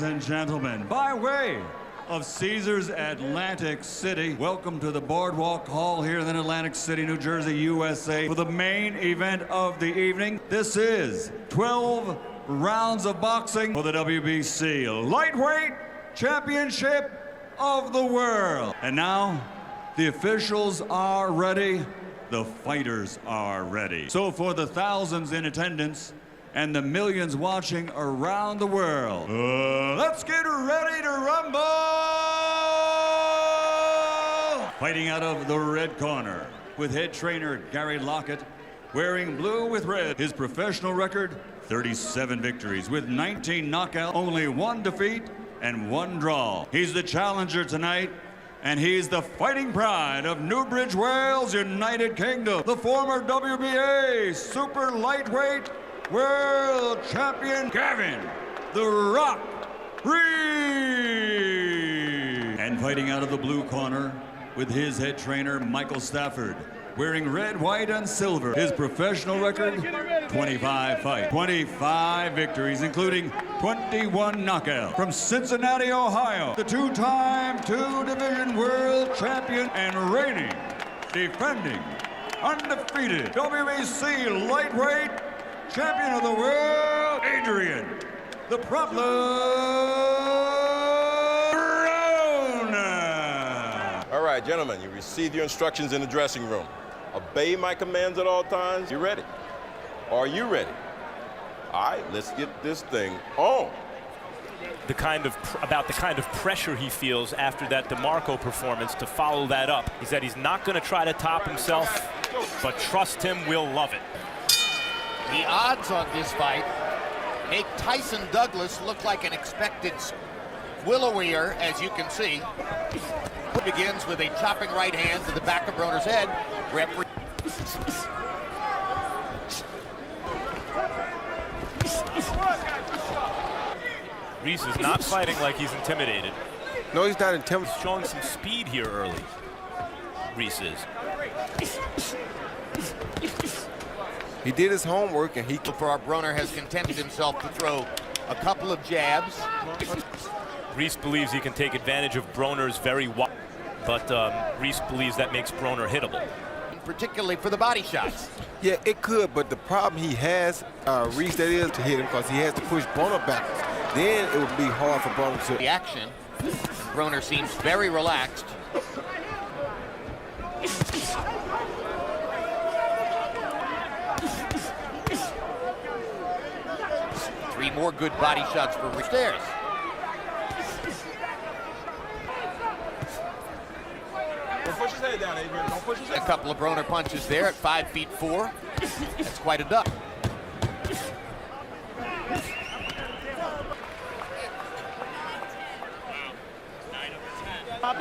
Ladies and gentlemen, by way of Caesars Atlantic City, welcome to the Boardwalk Hall here in Atlantic City, New Jersey, USA, for the main event of the evening. This is 12 rounds of boxing for the WBC Lightweight Championship of the World. And now, the officials are ready, the fighters are ready. So for the thousands in attendance and the millions watching around the world, let's get ready to rumble! Fighting out of the red corner, with head trainer Gary Lockett, wearing blue with red, his professional record, 37 victories with 19 knockouts, only 1 defeat and 1 draw. He's the challenger tonight, and he's the fighting pride of Newbridge, Wales, United Kingdom, the former WBA super lightweight world champion, Gavin "The Rock" Rees. And fighting out of the blue corner, with his head trainer Michael Stafford, wearing red, white, and silver, his professional record, 25 fights, 25 victories, including 21 knockouts. From Cincinnati, Ohio, the two-time 2-division world champion and reigning, defending, undefeated WBC lightweight champion of the world, Adrien "The Problem" Broner. All right, gentlemen, you received your instructions in the dressing room. Obey my commands at all times. You ready? Are you ready? All right, let's get this thing on. About the kind of pressure he feels after that DeMarco performance to follow that up. He said he's not going to try to top himself, but trust him, we'll love it. The odds on this fight make Tyson Douglas look like an expected willowier, as you can see. It begins with a chopping right hand to the back of Broner's head. Referee. Rees is not fighting like he's intimidated. No, he's not intimidated. He's showing some speed here early. Rees is. He did his homework, and Broner has contented himself to throw a couple of jabs. Rees believes he can take advantage of Broner's very wide, but Rees believes that makes Broner hittable. Particularly for the body shots. Yeah, it could, but the problem he has, Rees, that is to hit him, because he has to push Broner backwards. Then it would be hard for Broner to... The action, and Broner seems very relaxed. Three more good body shots for Rees. Stairs. Don't push his head down, Adrien. Don't push his head. A couple of Broner punches there at 5'4". That's quite a duck.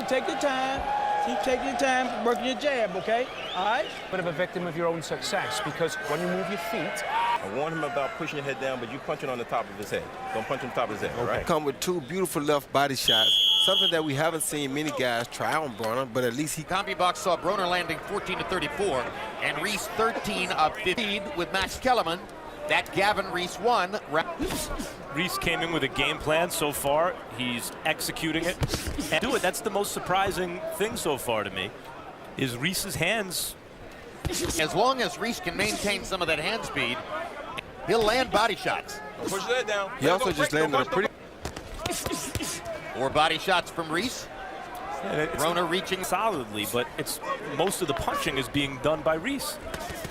Take your time. Keep taking your time, working your jab, okay? All right? Bit of a victim of your own success, because when you move your feet... I warned him about pushing your head down, but you punching on the top of his head. Don't punch on the top of his head, all right? Come with 2 beautiful left body shots, something that we haven't seen many guys try on Broner, but at least he... CompuBox saw Broner landing 14 to 34, and Rees 13 of 15 with Max Kellerman. That Gavin Rees won. Rees came in with a game plan so far. He's executing it. And do it. That's the most surprising thing so far to me, is Rees's hands. As long as Rees can maintain some of that hand speed, he'll land body shots. Don't push his head down. He also just landed a pretty... More body shots from Rees. Yeah, Broner reaching solidly, but it's most of the punching is being done by Rees.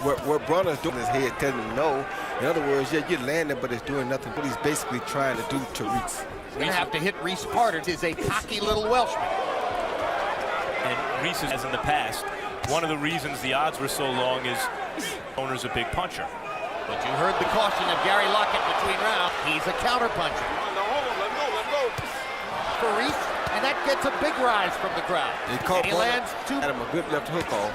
What Broner's doing, his head telling him no. In other words, yeah, you're landing, but it's doing nothing. What he's basically trying to do to Rees. We have to hit Rees harder. He's a cocky little Welshman. And Rees, as in the past, one of the reasons the odds were so long is Broner's a big puncher. But you heard the caution of Gary Lockett between rounds. He's a counter puncher. Let go. For Rees, and that gets a big rise from the crowd. He lands 2. Had him a good left hook off.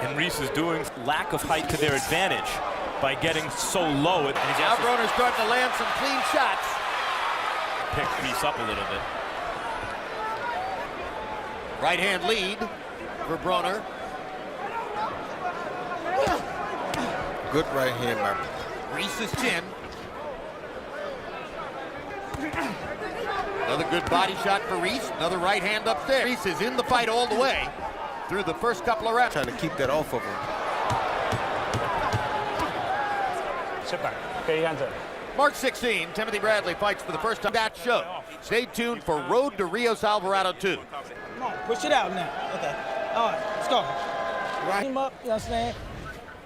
And Rees is doing lack of height to their advantage by getting so low. Now Broner's starting to land some clean shots. Pick Rees up a little bit. Right hand lead for Broner. Good right hand by Reese's chin. Another good body shot for Rees. Another right hand upstairs. Rees is in the fight all the way through the first couple of rounds. Trying to keep that off of him. Sit back. Okay, your hands up. March 16, Timothy Bradley fights for the first time. That show. Stay tuned for Road to Rios Alvarado 2. Come on, push it out now. Okay. All right, let's go. Right him up, you know what I'm saying?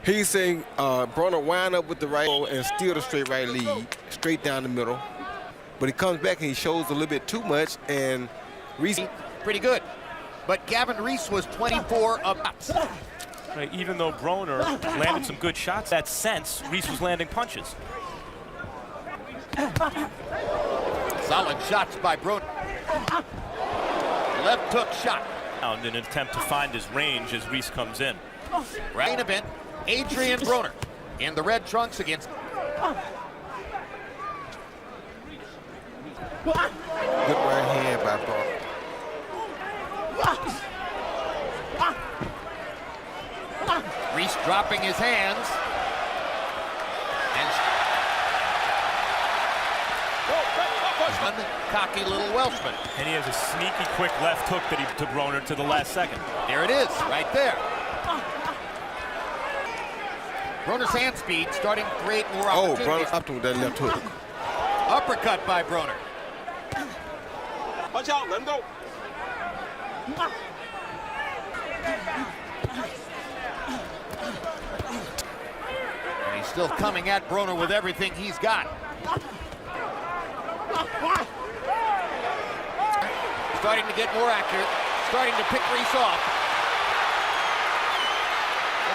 He's saying Broner wind up with the right and steal the straight right lead, straight down the middle. But he comes back and he shows a little bit too much, and Rees Pretty good. But Gavin Rees was 24 up. Right, even though Broner landed some good shots, that sense Rees was landing punches. Solid shots by Broner. Left hook shot. In an attempt to find his range as Rees comes in. Main event, Adrien Broner in the red trunks against. good right hand by Broner. Rees dropping his hands. And cocky little Welshman. And he has a sneaky quick left hook that he to Broner to the last second. There it is, right there. Broner's hand speed starting to create more opportunities. Broner up to with that left hook. Uppercut by Broner. Watch out, let him go. And he's still coming at Broner with everything he's got. Starting to get more accurate, starting to pick Rees off.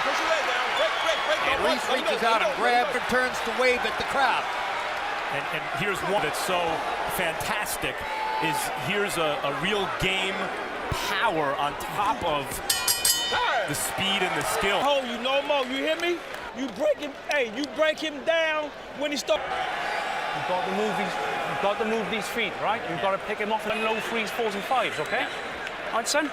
Push your leg down. Break. And Rees reaches out and grabs and turns to wave at the crowd. And here's one that's so fantastic, is here's a real game power on top of the speed and the skill. Hold you no more, you hear me? You break him, hey, you break him down when he starts. You've got to move these feet, right? You've got to pick him off in low 3s, 4s, and 5s, okay? All right, son?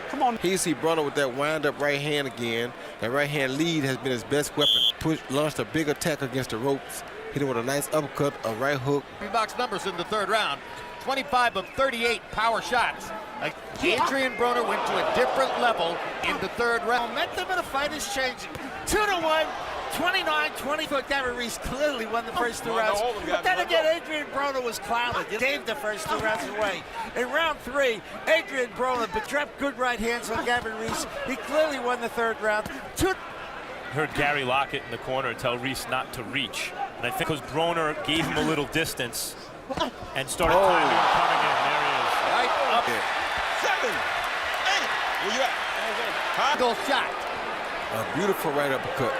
Come on. Here you see Broner with that wind-up right hand again. That right hand lead has been his best weapon. Launched a big attack against the ropes. Hit him with a nice uppercut, a right hook. Box numbers in the third round. 25 of 38 power shots. Adrien Broner went to a different level in the third round. Momentum of the fight is changing. 2-1, 29-20. Gavin Rees clearly won the first 2 rounds. But then again, Adrien Broner was clouded. He gave the first 2 rounds away. In round 3, Adrien Broner dropped good right hands on Gavin Rees. He clearly won the third round. Heard Gary Lockett in the corner tell Rees not to reach. And I think because Broner gave him a little distance and started timing him coming in. There he is. Right up. 7, 8. Where you at? Single shot. A beautiful right uppercut.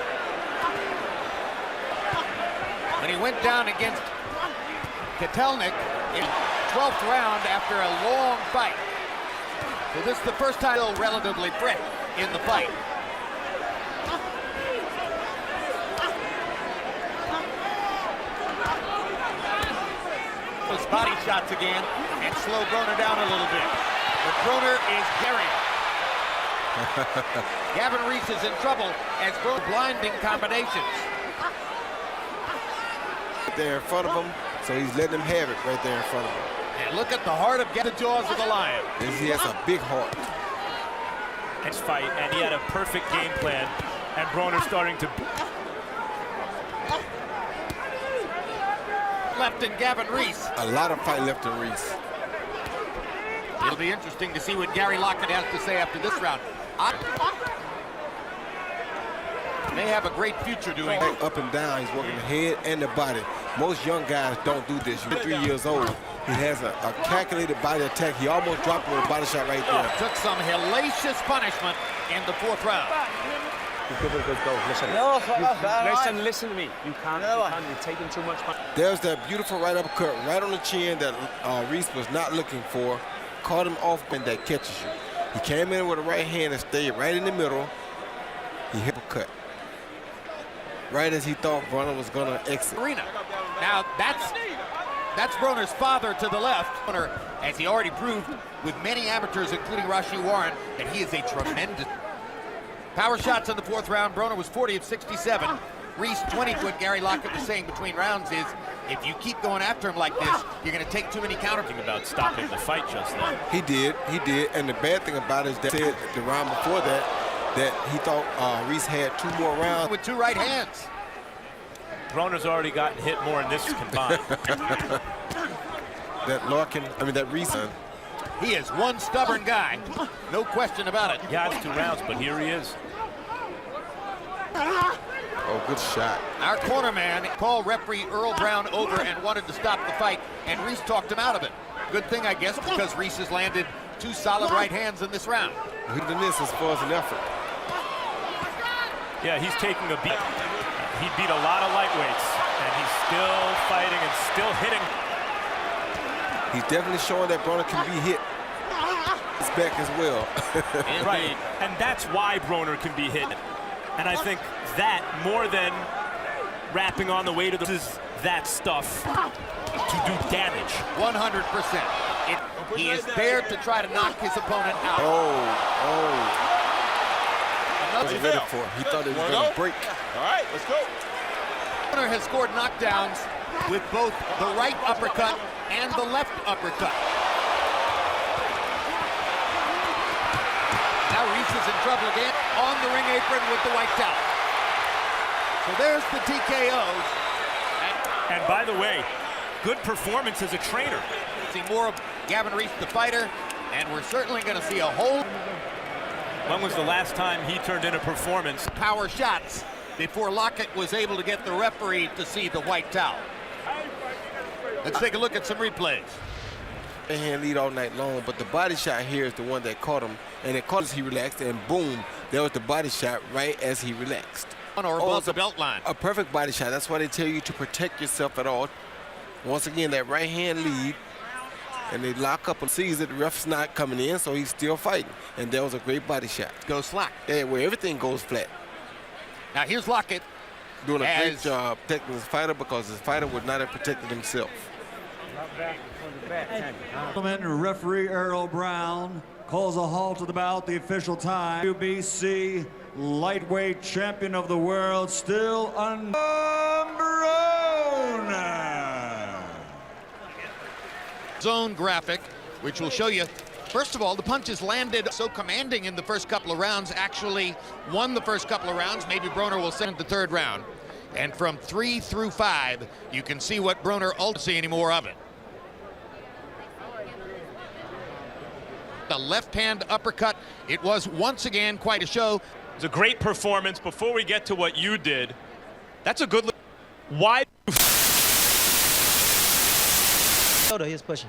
When he went down against Kotelnik in 12th round after a long fight. So this is the first time still relatively fresh in the fight. Those body shots again and slow Broner down a little bit. But Broner is carrying. Gavin Rees is in trouble as Broner blinding combinations. There in front of him, so he's letting him have it right there in front of him. And look at the heart of the jaws of the lion. He has a big heart. Next fight, and he had a perfect game plan, and Broner starting to. Left in Gavin Rees. A lot of fight left in Rees. It'll be interesting to see what Gary Lockett has to say after this round. May have a great future doing it. Up and down, he's working the head and the body. Most young guys don't do this. You're 3 years old. He has a calculated body attack. He almost dropped him with a body shot right there. Took some hellacious punishment in the 4th round. You give it a good go. Listen. Listen to me. You can't. You're taking too much punch. There's that beautiful right uppercut right on the chin that Rees was not looking for. Caught him off and that catches you. He came in with a right hand and stayed right in the middle. He hit a cut. Right as he thought Broner was gonna exit. Arena. Now that's Broner's father to the left. Broner, as he already proved with many amateurs, including Rashi Warren, that he is a tremendous. Power shots in the 4th round. Broner was 40 of 67. Rees 20. What Gary Lockett was saying between rounds is, if you keep going after him like this, you're going to take too many counter. About stopping the fight just then. He did. And the bad thing about it is that said the round before that he thought Rees had 2 more rounds. With 2 right hands. Broner's already gotten hit more in this combined. that Rees. He is one stubborn guy. No question about it. Yeah, it's 2 rounds, but here he is. Oh, good shot. Our corner man called referee Earl Brown over and wanted to stop the fight, and Rees talked him out of it. Good thing, I guess, because Rees has landed 2 solid right hands in this round. He did this as far as an effort. Yeah, he's taking a beat. He beat a lot of lightweights, and he's still fighting and still hitting. He's definitely showing that Broner can be hit. His back as well. Right, and that's why Broner can be hit. And I think that, more than wrapping on the way to that stuff to do damage. 100%. He is there to try to knock his opponent out. He ready for it. He thought he was going to break. All right, let's go. Broner has scored knockdowns with both the right uppercut and the left uppercut. Now Rees is in trouble again on the ring apron with the white towel. So there's the TKOs. And by the way, good performance as a trainer. See more of Gavin Rees, the fighter, and we're certainly going to see a whole. When was the last time he turned in a performance? Power shots before Lockett was able to get the referee to see the white towel. Let's take a look at some replays. Hand lead all night long, but the body shot here is the one that caught him, and it caught as he relaxed, and boom, there was the body shot right as he relaxed. Or above the belt line. A perfect body shot. That's why they tell you to protect yourself at all. Once again, that right hand lead, and they lock up and sees that the ref's not coming in, so he's still fighting. And that was a great body shot. Goes slack. Yeah, where everything goes flat. Now here's Lockett. Doing a great job protecting his fighter, because his fighter would not have protected himself. Referee Earl Brown calls a halt to the bout. The official time. WBC Lightweight Champion of the World, still Adrien Broner. Zone graphic, which will show you, first of all, the punches landed so commanding in the first couple of rounds, actually won the first couple of rounds. Maybe Broner will send the 3rd round. And from 3 through 5, you can see what Broner ultimately see any more of it. The left hand uppercut, it was once again quite a show. It's a great performance. Before we get to what you did, that's a good look. Why? He's pushing.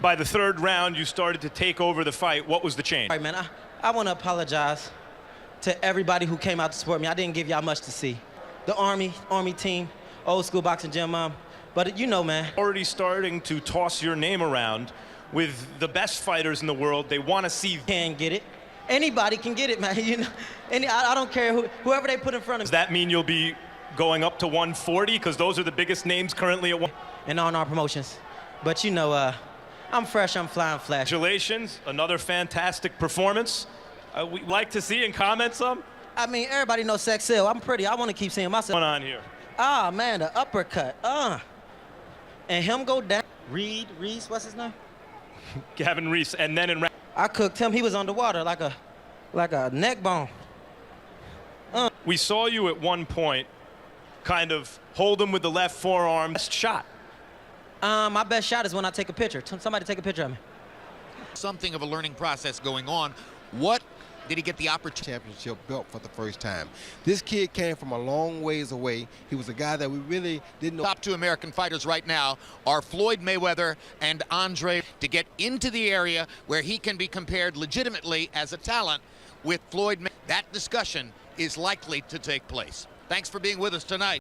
By the 3rd round, you started to take over the fight. What was the change? All right, man, I want to apologize to everybody who came out to support me. I didn't give y'all much to see. The Army team, old school boxing gym, but you know, man. Already starting to toss your name around with the best fighters in the world. They want to see. Can get it. Anybody can get it, man. You know, I don't care whoever they put in front of me. Does that mean you'll be going up to 140? Because those are the biggest names currently at one. And on our promotions. But you know, I'm fresh, I'm flying flash. Congratulations, another fantastic performance. We'd like to see and comment some. I mean, everybody knows sex sell. I'm pretty. I want to keep seeing myself. What's going on here? Ah, man, the uppercut. And him go down. Rees, what's his name? Gavin Rees, and then in. I cooked him. He was underwater like a neck bone. We saw you at one point kind of hold him with the left forearm. Best shot. My best shot is when I take a picture. Somebody take a picture of me. Something of a learning process going on. What did he get the opportunity? Championship belt for the first time. This kid came from a long ways away. He was a guy that we really didn't know. Top 2 American fighters right now are Floyd Mayweather and Andre, to get into the area where he can be compared legitimately as a talent with Floyd Mayweather. That discussion is likely to take place. Thanks for being with us tonight.